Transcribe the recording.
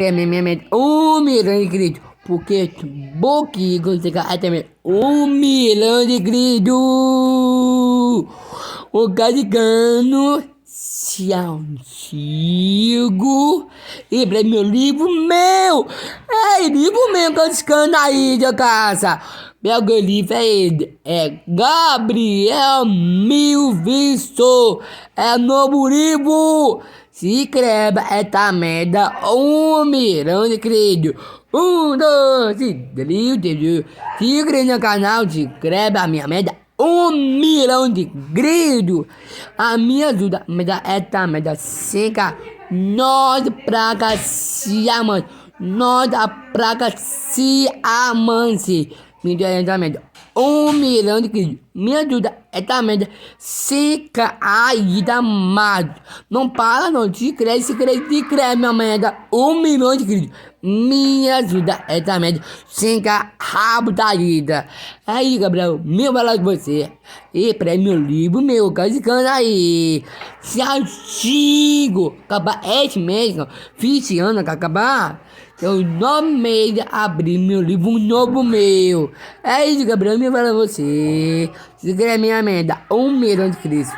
É minha 1 milhão de gritos. Porque boquinha consegue até mesmo 1 milhão de gritos. O Gadigano se antigo. E pra meu livro meu. É livro meu que eu descando aí de casa. Meu livro é ele. É Gabriel Mil Visto. É novo livro. Se inscreva esta merda 1 milhão de querido. 1, 2, 3, 4. Se inscreva no canal, se inscreve a minha merda 1 milhão de querido. A minha ajuda, me dá esta merda 5. Nós praga se amante. Nós a praga se amante. Me dá esta merda 1 milhão de querido. Me ajuda esta merda 5 aí da mais. Não para não, se inscreve, minha merda 1 milhão de querido. Me ajuda esta merda 5 rabo da vida. Aí, Gabriel, meu falar de você. E prêmio livro meu, casicando aí. Se antigo, acabar este mês, 20 anos que acabar. Eu 9 meses abri meu livro novo meu. É isso, Gabriel, me fala você. Se inscreve minha merda 1 milhão de Cristo.